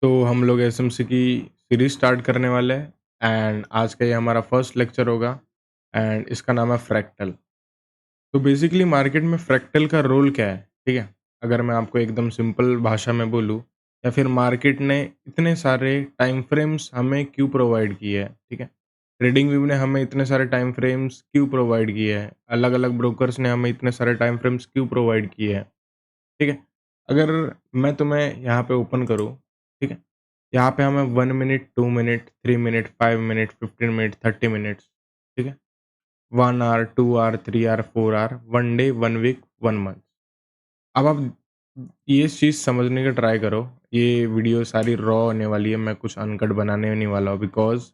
तो हम लोग एसएमसी की सीरीज स्टार्ट करने वाले हैं एंड आज का ये हमारा फर्स्ट लेक्चर होगा एंड इसका नाम है फ्रैक्टल। तो बेसिकली मार्केट में फ्रैक्टल का रोल क्या है, ठीक है? अगर मैं आपको एकदम सिंपल भाषा में बोलूँ या फिर मार्केट ने इतने सारे टाइम फ्रेम्स हमें क्यों प्रोवाइड किए हैं, ठीक है? ट्रेडिंग व्यू ने हमें इतने सारे टाइम फ्रेम्स क्यों प्रोवाइड किए हैं? अलग-अलग ब्रोकर्स ने हमें इतने सारे टाइम फ्रेम्स क्यों प्रोवाइड किए हैं, ठीक है? अगर मैं तुम्हें यहाँ पे ओपन करूँ, ठीक है? यहाँ पे हमें 1 minute, 2 minute, 3 minute, 5 minute, 15 minute, 30 minutes, ठीक है? 1 hour, 2 hour, 3 hour, 4 hour, 1 day, 1 week, 1 month. अब आप ये चीज़ समझने का ट्राई करो। ये वीडियो सारी रॉ होने वाली है, मैं कुछ अनकट बनाने नहीं वाला हूँ बिकॉज़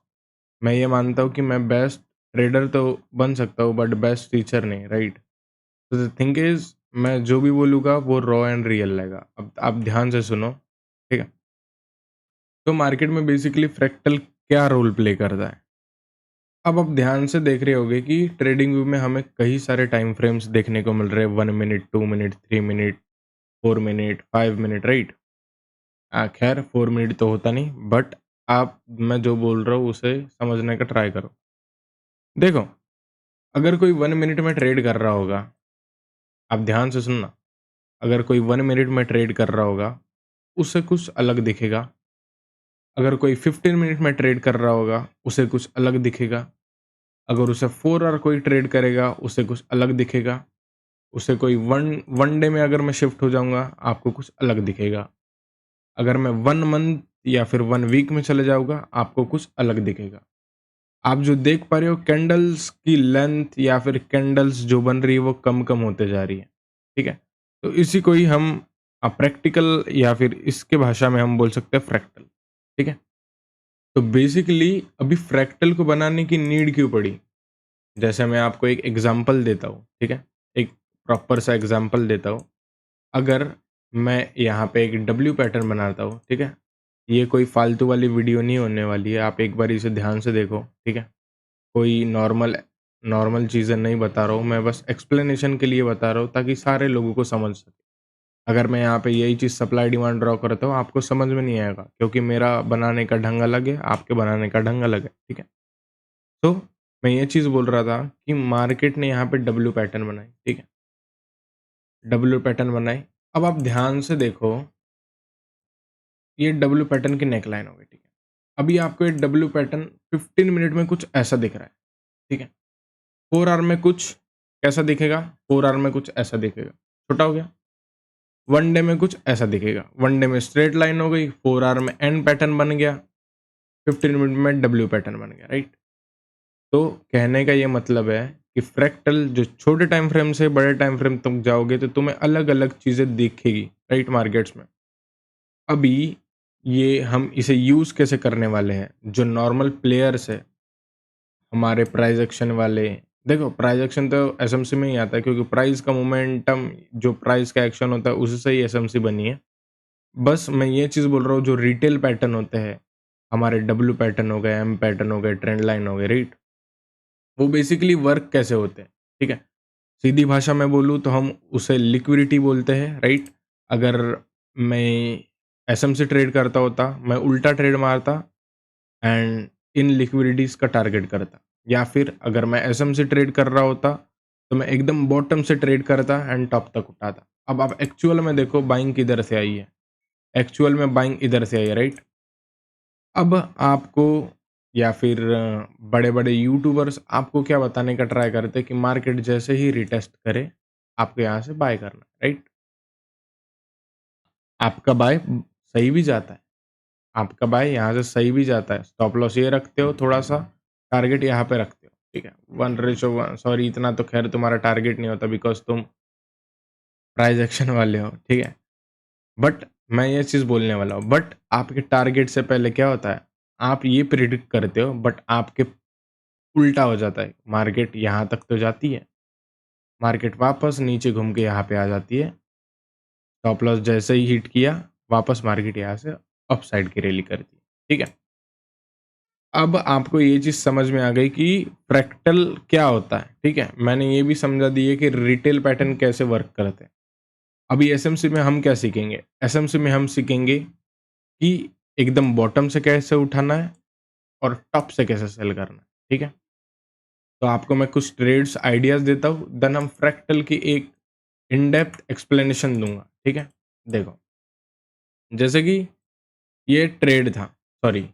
मैं ये मानता हूँ कि मैं बेस्ट ट्रेडर तो बन सकता हूँ बट बेस्ट टीचर नहीं, राइट? तो द थिंग इज़ मैं जो भी बोलूँगा वो रॉ एंड रियल रहेगा। अब आप ध्यान से सुनो, ठीक है? तो मार्केट में बेसिकली फ्रैक्टल क्या रोल प्ले करता है? अब आप ध्यान से देख रहे होंगे कि ट्रेडिंग व्यू में हमें कई सारे टाइम फ्रेम्स देखने को मिल रहे हैं 1 minute, 2 minute, 3 minute, 4 minute, 5 minute, right? खैर 4 मिनट तो होता नहीं बट आप मैं जो बोल रहा हूँ उसे समझने का ट्राई करो। देखो, अगर कोई 1 मिनट में ट्रेड कर रहा होगा, आप ध्यान से सुनना, अगर कोई 1 मिनट में ट्रेड कर रहा होगा, उसे कुछ अलग दिखेगा। अगर कोई 15 मिनट में ट्रेड कर रहा होगा, उसे कुछ अलग दिखेगा। अगर उसे 4 आवर कोई ट्रेड करेगा, उसे कुछ अलग दिखेगा। उसे कोई वन वन डे में अगर मैं शिफ्ट हो जाऊँगा, आपको कुछ अलग दिखेगा। अगर मैं 1 मंथ या फिर 1 वीक में चले जाऊँगा, आपको कुछ अलग दिखेगा। आप जो देख पा रहे हो कैंडल्स की लेंथ या फिर कैंडल्स जो बन रही है वो कम-कम होते जा रही है, ठीक है? तो इसी को ही हम प्रैक्टिकल या फिर इसके भाषा में हम बोल सकते हैं फ्रैक्टल, ठीक है? तो बेसिकली अभी फ्रैक्टल को बनाने की नीड क्यों पड़ी? जैसे मैं आपको एक एग्ज़ाम्पल देता हूँ, ठीक है? एक प्रॉपर सा एग्ज़ाम्पल देता हूँ। अगर मैं यहाँ पे एक डब्ल्यू पैटर्न बनाता हूँ, ठीक है? ये कोई फालतू वाली वीडियो नहीं होने वाली है, आप एक बार इसे ध्यान से देखो, ठीक है? कोई नॉर्मल नॉर्मल चीज़ें नहीं बता रहा हूँ, मैं बस एक्सप्लेनेशन के लिए बता रहा हूँ ताकि सारे लोगों को समझ सके। अगर मैं यहाँ पे यही चीज़ सप्लाई डिमांड ड्रॉ करता हूँ, आपको समझ में नहीं आएगा क्योंकि मेरा बनाने का ढंग अलग है, आपके बनाने का ढंग अलग है, ठीक है? तो मैं ये चीज़ बोल रहा था कि मार्केट ने यहाँ पे डब्ल्यू पैटर्न बनाई, ठीक है? डब्ल्यू पैटर्न बनाई। अब आप ध्यान से देखो, ये डब्ल्यू पैटर्न की नेकलाइन हो गई, ठीक है? अभी आपको ये डब्ल्यू पैटर्न 15 मिनट में कुछ ऐसा दिख रहा है, ठीक है? 4 आवर में कुछ कैसा दिखेगा? 4 आवर में कुछ ऐसा दिखेगा, छोटा हो गया। 1 डे में कुछ ऐसा दिखेगा, 1 डे में स्ट्रेट लाइन हो गई, 4 आवर में एन पैटर्न बन गया, 15 मिनट में डब्ल्यू पैटर्न बन गया, राइट? तो कहने का ये मतलब है कि फ्रैक्टल जो छोटे टाइम फ्रेम से बड़े टाइम फ्रेम तक जाओगे तो तुम्हें अलग-अलग चीज़ें दिखेगी, राइट मार्केट्स में। अभी ये हम इसे यूज़ कैसे करने वाले हैं? जो नॉर्मल प्लेयर्स है, हमारे प्राइस एक्शन वाले देखो प्राइस एक्शन तो एसएमसी में ही आता है क्योंकि प्राइस का मोमेंटम जो प्राइस का एक्शन होता है उसी से ही एसएमसी बनी है। बस मैं ये चीज़ बोल रहा हूँ जो रिटेल पैटर्न होते हैं, हमारे डब्ल्यू पैटर्न हो गए, एम पैटर्न हो गए, ट्रेंड लाइन हो गए, राइट? वो बेसिकली वर्क कैसे होते हैं, ठीक है? सीधी भाषा में बोलूँ तो हम उसे लिक्विडिटी बोलते हैं, राइट? अगर मैं एसएमसी ट्रेड करता होता, मैं उल्टा ट्रेड मारता एंड इन लिक्विडिटीज़ का टारगेट करता। या फिर अगर मैं एसएमसी ट्रेड कर रहा होता, तो मैं एकदम बॉटम से ट्रेड करता एंड टॉप तक उठाता। अब आप एक्चुअल में देखो बाइंग किधर से आई है? एक्चुअल में बाइंग इधर से आई है, राइट? अब आपको या फिर बड़े-बड़े यूट्यूबर्स आपको क्या बताने का ट्राई करते हैं कि मार्केट जैसे ही रिटेस्ट करे, आपको यहाँ से बाय करना है, राइट? आपका बाय सही भी जाता है। आपका बाय यहाँ से सही भी जाता है। स्टॉप लॉस ये रखते हो थोड़ा-सा, टारगेट यहाँ पे रखते हो, ठीक है? 1:1 सॉरी इतना तो ख़ैर तुम्हारा टारगेट नहीं होता बिकॉज़ तुम प्राइस एक्शन वाले हो, ठीक है? बट मैं ये चीज़ बोलने वाला हूँ, बट आपके टारगेट से पहले क्या होता है? आप ये प्रेडिक्ट करते हो बट आपके उल्टा हो जाता है। मार्केट यहाँ तक तो जाती है, मार्केट वापस नीचे घूम के यहाँ पे आ जाती है। स्टॉप लॉस जैसे ही हिट किया, वापस मार्केट यहाँ से अपसाइड की रैली करती है, ठीक है? अब आपको ये चीज़ समझ में आ गई कि फ्रैक्टल क्या होता है, ठीक है? मैंने ये भी समझा दी है कि रिटेल पैटर्न कैसे वर्क करते हैं। अभी एसएमसी में हम क्या सीखेंगे? एसएमसी में हम सीखेंगे कि एकदम बॉटम से कैसे उठाना है और टॉप से कैसे सेल करना है, ठीक है? तो आपको मैं कुछ ट्रेड्स आइडियाज़ देता हूँ, देन हम फ्रैक्टल की एक इन डेप्थ एक्सप्लेनेशन दूँगा, ठीक है? देखो, जैसे कि ये ट्रेड था, सॉरी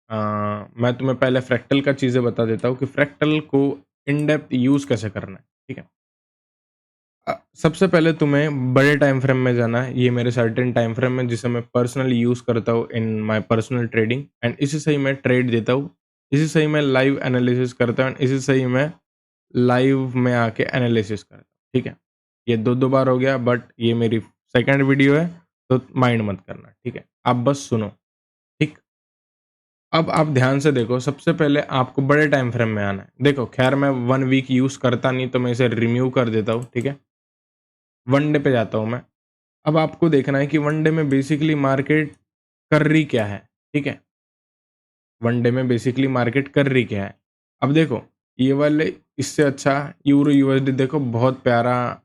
मैं तुम्हें पहले फ्रैक्टल का चीज़ें बता देता हूँ कि फ्रैक्टल को इन डेप्थ यूज़ कैसे करना है, ठीक है? सबसे पहले तुम्हें बड़े टाइम फ्रेम में जाना है। ये मेरे सर्टेन टाइम फ्रेम है जिसे मैं पर्सनली यूज़ करता हूँ in my personal trading and इसी से ही मैं ट्रेड देता हूँ। इसी से ही मैं लाइव एनालिसिस करता हूँ एंड इसी से ही मैं लाइव में आके एनालिसिस करता हूँ, ठीक है? ये 2-2 बार हो गया बट ये मेरी सेकंड वीडियो है तो माइंड मत करना, ठीक है? आप बस सुनो, ठीक? अब आप ध्यान से देखो, सबसे पहले आपको बड़े टाइम फ्रेम में आना है। देखो ख़ैर मैं 1 वीक यूज़ करता नहीं तो मैं इसे रिमूव कर देता हूँ, ठीक है? 1 डे पे जाता हूँ मैं। अब आपको देखना है कि वन डे में बेसिकली मार्केट कर रही क्या है, ठीक है? वन डे में बेसिकली मार्केट कर रही क्या है? अब देखो, ये वाले इससे अच्छा यूरो यूएसडी देखो बहुत प्यारा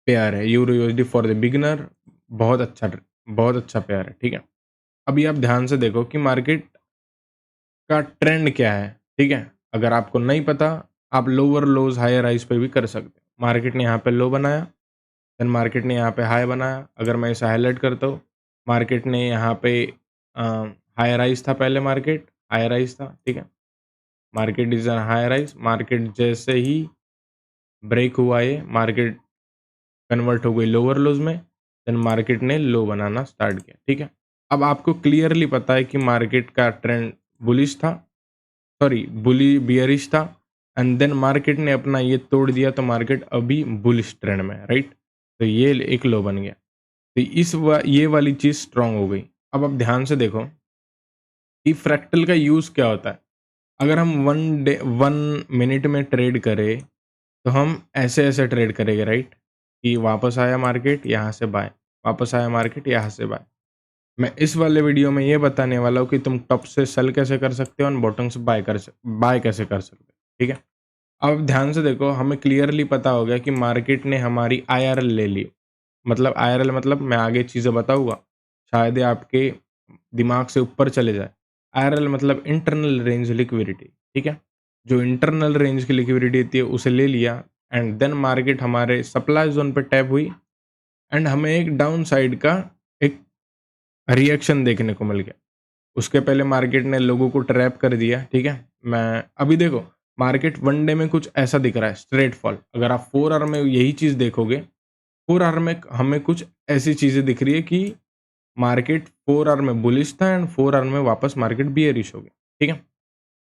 पेयर है। Euro USD for the beginner बहुत अच्छा पेयर है, ठीक है? अभी आप ध्यान से देखो कि मार्केट का ट्रेंड क्या है, ठीक है? अगर आपको नहीं पता, आप लोअर लोज़ हायर हाइज़ पे भी कर सकते हो। मार्केट ने यहाँ पे लो बनाया, देन मार्केट ने यहाँ पे हाई बनाया। अगर मैं इसे हाइलाइट करता हूँ, मार्केट ने यहाँ पे अ, हाई राइज था पहले मार्केट, हाई राइज था, ठीक है? Market is an high rise, market जैसे ही ब्रेक हुआ ये, मार्केट कन्वर्ट हो गई लोअर लोज़ में, देन मार्केट ने लो बनाना स्टार्ट किया, ठीक है? अब आपको क्लियरली पता है कि मार्केट का ट्रेंड बुलिश था, सॉरी बुली बियरिश था एंड देन मार्केट ने अपना ये तोड़ दिया तो मार्केट अभी बुलिश ट्रेंड में है, राइट? तो ये एक लो बन गया। तो ये वाली चीज़ स्ट्रॉन्ग हो गई। अब आप ध्यान से देखो कि फ्रैक्टल का यूज़ क्या होता है? अगर हम 1 मिनट में ट्रेड करें, तो हम ऐसे-ऐसे ट्रेड करेंगे राइट? कि वापस आया मार्केट यहाँ से बाय, वापस आया मार्केट यहाँ से बाय। मैं इस वाले वीडियो में ये बताने वाला हूँ कि तुम टॉप से सेल कैसे कर सकते हो और बॉटम से बाय कैसे कर सकते हो, ठीक है? अब ध्यान से देखो हमें क्लियरली पता हो गया कि मार्केट ने हमारी आईआरएल ले ली। मतलब आईआरएल मतलब मैं आगे चीज़ें बताऊँगा, शायद ये आपके दिमाग से ऊपर चले जाए। आईआरएल मतलब इंटरनल रेंज लिक्विडिटी, ठीक है? जो इंटरनल रेंज की लिक्विडिटी थी उसे ले लिया एंड देन मार्केट हमारे सप्लाई ज़ोन पे टैप हुई एंड हमें एक डाउन साइड का एक रिएक्शन देखने को मिल गया। उसके पहले मार्केट ने लोगों को ट्रैप कर दिया, ठीक है? मैं अभी देखो मार्केट वन डे में कुछ ऐसा दिख रहा है स्ट्रेट फॉल। अगर आप 4 आवर में यही चीज़ देखोगे, 4 आवर में हमें कुछ ऐसी चीज़ें दिख रही है कि मार्केट 4 आवर में बुलिश था एंड 4 आवर में वापस मार्केट बियरिश हो गया, ठीक है?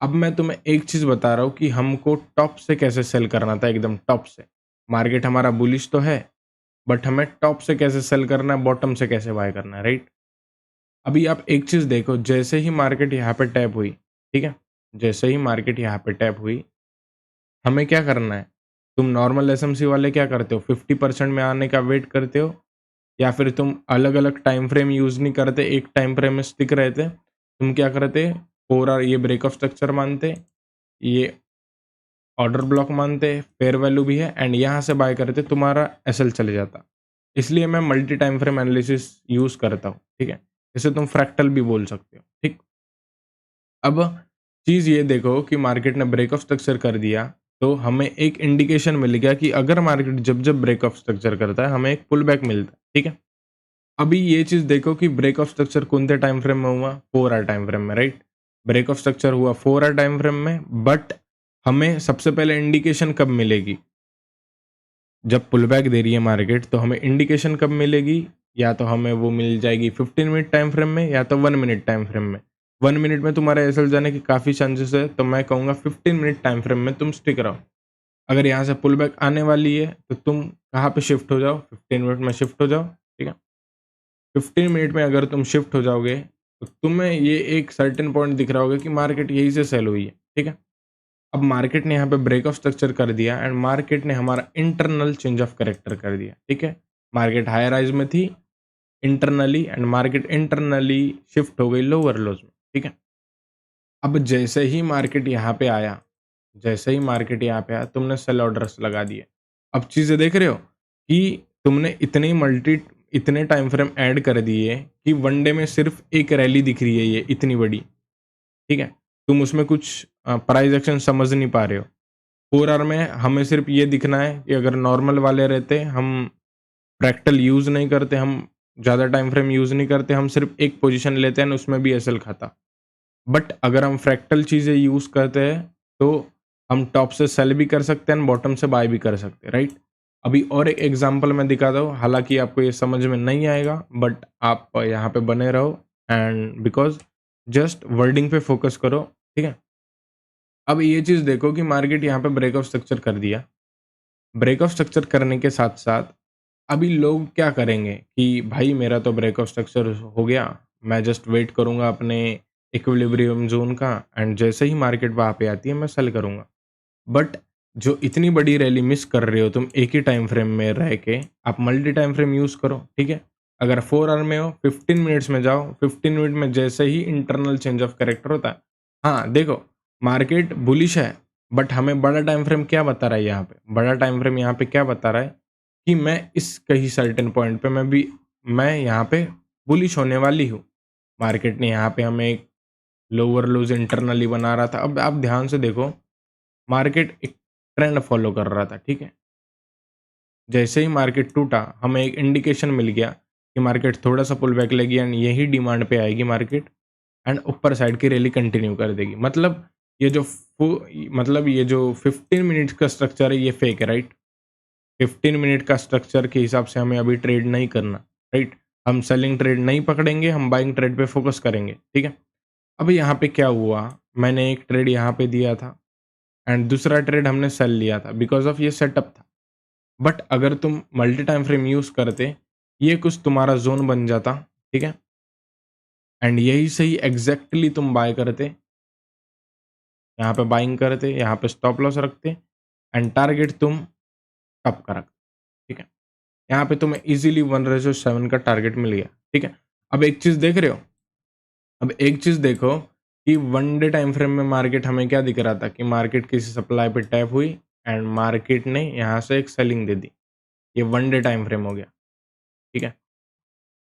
अब मैं तुम्हें एक चीज़ बता रहा हूँ कि हमको टॉप से कैसे सेल करना था एकदम टॉप से। मार्केट हमारा बुलिश तो है, बट हमें टॉप से कैसे सेल करना है, बॉटम से कैसे बाय करना है, राइट? अभी आप एक चीज़ देखो, जैसे ही मार्केट यहाँ पे टैप हुई, ठीक है? जैसे ही मार्केट यहाँ पे टैप हुई, हमें क्या करना है? तुम नॉर्मल एसएमसी वाले क्या करते हो? 50% में आने का वेट करते हो या फिर तुम अलग-अलग टाइम फ्रेम यूज़ नहीं करते, एक टाइम फ्रेम में स्टिक रहते? तुम क्या करते? 4 आवर ये ब्रेक ऑफ स्ट्रक्चर मानते, ये ऑर्डर ब्लॉक मानते, फेयर वैल्यू भी है एंड यहाँ से बाय करते, तुम्हारा एसएल चले जाता। इसलिए मैं multi time frame analysis use करता हूँ, ठीक है? इसे तुम फ्रैक्टल भी बोल सकते हो, ठीक? अब चीज़ ये देखो कि मार्केट ने ब्रेक ऑफ स्ट्रक्चर कर दिया, तो हमें एक इंडिकेशन मिल गया कि अगर मार्केट जब-जब ब्रेक ऑफ स्ट्रक्चर करता है, हमें एक पुल बैक मिलता है, ठीक है? अभी ये चीज़ देखो कि ब्रेक ऑफ स्ट्रक्चर कोणत्या टाइम फ्रेम में हुआ? 4 आवर टाइम फ्रेम में, राइट? ब्रेक ऑफ स्ट्रक्चर हुआ 4 आवर टाइम फ्रेम में, बट हमें सबसे पहले इंडिकेशन कब मिलेगी? जब पुल बैक दे रही है मार्केट, तो हमें इंडिकेशन कब मिलेगी? या तो हमें वो मिल जाएगी 15 मिनट टाइम फ्रेम में या तो 1 मिनट टाइम फ्रेम में। 1 मिनट में तुम्हारा एसएल जाने के काफ़ी चांसेस है, तो मैं कहूँगा 15 मिनट टाइम फ्रेम में तुम स्टिक रहो। अगर यहाँ से पुल बैक आने वाली है, तो तुम कहाँ पे शिफ्ट हो जाओ? 15 मिनट में शिफ्ट हो जाओ, ठीक है? 15 मिनट में अगर तुम शिफ्ट हो जाओगे, तो तुम्हें ये एक सर्टेन पॉइंट दिख रहा होगा कि मार्केट यहीं से सेल हुई है, ठीक है? अब मार्केट ने यहाँ पे ब्रेक ऑफ स्ट्रक्चर कर दिया एंड मार्केट ने हमारा इंटरनल चेंज ऑफ कैरेक्टर कर दिया, ठीक है? मार्केट हाई राइज में थी internally and market internally shift हो गई लोअर लोज में, ठीक है? अब जैसे ही मार्केट यहाँ पे आया, तुमने सेल ऑर्डर्स लगा दिए। अब चीज़ें देख रहे हो कि तुमने इतने टाइम फ्रेम ऐड कर दिए कि वन डे में सिर्फ एक रैली दिख रही है ये इतनी बड़ी, ठीक है? तुम उसमें कुछ प्राइस एक्शन समझ नहीं पा रहे हो। 4 आवर में हमें सिर्फ ये दिखना है कि अगर नॉर्मल वाले रहते, हम फ्रैक्टल यूज़ नहीं करते, हम ज़्यादा टाइम फ्रेम यूज़ नहीं करते, हम सिर्फ एक पोजीशन लेते हैं, उसमें भी एसएल खाता। बट अगर हम फ्रैक्टल चीज़ें यूज़ करते हैं, तो हम टॉप से सेल भी कर सकते हैं, बॉटम से बाय भी कर सकते हैं, राइट? अभी और एक एग्जांपल मैं दिखाता हूँ, हालाँकि आपको ये समझ में नहीं आएगा, बट आप यहाँ पे बने रहो एंड बिकॉज़ जस्ट वर्डिंग पे फ़ोकस करो, ठीक है? अब ये चीज़ देखो कि मार्केट यहाँ पे ब्रेकआउट स्ट्रक्चर कर दिया। ब्रेकआउट स्ट्रक्चर करने के साथ-साथ अभी लोग क्या करेंगे कि भाई मेरा तो ब्रेकआउट स्ट्रक्चर हो गया, मैं जस्ट वेट करूँगा अपने इक्विलिब्रियम ज़ोन का एंड जैसे ही मार्केट वहाँ पे आती है मैं सेल करूँगा। बट जो इतनी बड़ी रैली मिस कर रहे हो तुम एक ही टाइम फ्रेम में रह के, आप मल्टी टाइम फ्रेम यूज़ करो, ठीक है? अगर 4 आवर में हो 15 मिनट्स में जाओ, 15 मिनट में जैसे ही इंटरनल चेंज ऑफ कैरेक्टर होता है, हाँ, देखो मार्केट बुलिश है, बट हमें बड़ा टाइम फ्रेम क्या बता रहा है यहाँ पे? बड़ा टाइम फ्रेम यहाँ पे क्या बता रहा है कि मैं इस कहीं सर्टेन पॉइंट पे मैं यहाँ पे बुलिश होने वाली हूँ। मार्केट ने यहाँ पे हमें एक लोअर लोज़ इंटरनली बना रहा था। अब आप ध्यान से देखो, मार्केट एक ट्रेंड फॉलो कर रहा था, ठीक है? जैसे ही मार्केट टूटा, हमें एक इंडिकेशन मिल गया कि मार्केट थोड़ा-सा पुल बैक लेगी एंड यही डिमांड पे आएगी मार्केट एंड ऊपर साइड की रैली कंटिन्यू कर देगी। मतलब ये जो 15 मिनट्स का स्ट्रक्चर है, ये फेक है, राइट? 15 मिनट का स्ट्रक्चर के हिसाब से हमें अभी ट्रेड नहीं करना, राइट? हम सेलिंग ट्रेड नहीं पकड़ेंगे, हम बाइंग ट्रेड पे फोकस करेंगे, ठीक है? अब यहाँ पे क्या हुआ, मैंने एक ट्रेड यहाँ पे दिया था एंड दूसरा ट्रेड हमने सेल लिया था बिकॉज़ ऑफ ये सेटअप था। बट अगर तुम मल्टी टाइम फ्रेम यूज़ करते, ये कुछ तुम्हारा ज़ोन बन जाता, ठीक है? एंड यही सही एग्ज़ैक्टली तुम बाय करते, यहाँ पे बाइंग करते, यहाँ पे स्टॉप लॉस रखते एंड टारगेट तुम टॉप का रखते, ठीक है? यहाँ पे तुम्हें ईज़िली 1/7 का टारगेट मिल गया, ठीक है? अब एक चीज़ देख रहे हो? अब एक चीज़ देखो कि वन डे टाइम फ्रेम में मार्केट हमें क्या दिख रहा था कि मार्केट किसी सप्लाई पे टैप हुई एंड मार्केट ने यहाँ से एक सेलिंग दे दी। ये वन डे टाइम फ्रेम हो गया, ठीक है?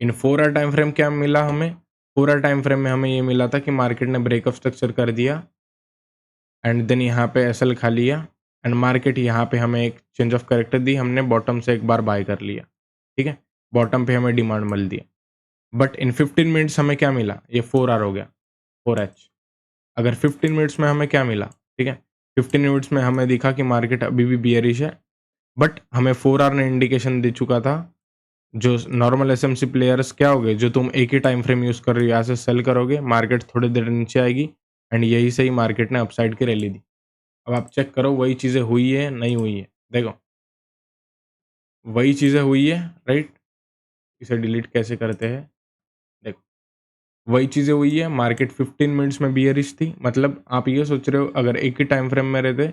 इन 4 आवर टाइम फ्रेम क्या मिला हमें? 4 आवर टाइम फ्रेम में हमें ये मिला था कि मार्केट ने ब्रेकअप स्ट्रक्चर कर दिया एंड देन यहाँ पे एसएल खा लिया एंड मार्केट यहाँ पे हमें एक चेंज ऑफ कैरेक्टर दी, हमने बॉटम से एक बार बाय कर लिया, ठीक है? बॉटम पे हमें डिमांड मिल दिया। बट इन 15 मिनट्स हमें क्या मिला? ये 4 आवर हो गया, 4H। अगर 15 मिनट्स में हमें क्या मिला? ठीक है? 15 मिनट्स में हमें दिखा कि मार्केट अभी भी बियरिश है, बट हमें 4 आवर ने इंडिकेशन दे चुका था। जो नॉर्मल एसएमसी प्लेयर्स क्या हो गए, जो तुम एक ही टाइम फ्रेम यूज़ कर रहे हो, यहाँ से सेल करोगे, मार्केट थोड़ी देर नीचे आएगी एंड यही सही मार्केट ने अपसाइड की रैली दी। अब आप चेक करो वही चीज़ें हुई है, नहीं हुई है। देखो, वही चीज़ें हुई है, राइट? इसे डिलीट कैसे करते हैं? देखो, वही चीज़ें हुई है, मार्केट 15 मिनट्स में बियरिश थी। मतलब आप ये सोच रहे हो अगर एक ही टाइम फ्रेम में रहते,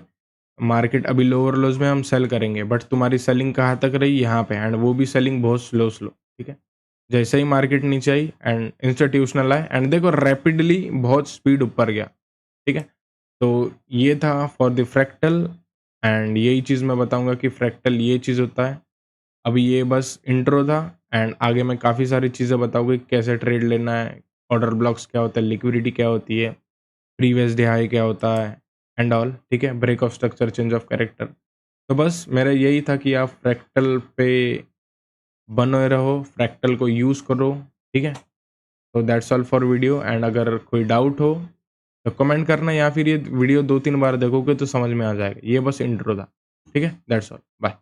मार्केट अभी लोअर लोज़ में हम सेल करेंगे, बट तुम्हारी सेलिंग कहाँ तक रही? यहाँ पे एंड वो भी सेलिंग बहुत स्लो, ठीक है? जैसे ही मार्केट नीचे आई एंड इंस्टीट्यूशनल आए एंड देखो रैपिडली बहुत स्पीड ऊपर गया, ठीक है? तो ये था फॉर द फ्रैक्टल एंड यही चीज़ मैं बताऊँगा कि फ्रैक्टल ये चीज़ होता है। अभी ये बस इंट्रो था एंड आगे मैं काफ़ी सारी चीज़ें बताऊँगा कि कैसे ट्रेड लेना है, ऑर्डर ब्लॉक्स क्या होता है, लिक्विडिटी क्या होती है, प्रीवियस डे हाई क्या होता है एंड ऑल, ठीक है? Break of structure, change of character. तो बस मेरा यही था कि आप फ्रैक्टल पे बने रहो, फ्रैक्टल को यूज़ करो, ठीक है? तो that's all for video and अगर कोई डाउट हो तो कमेंट करना या फिर ये वीडियो 2-3 बार देखोगे तो समझ में आ जाएगा। ये बस इंट्रो था, ठीक है? That's all, bye.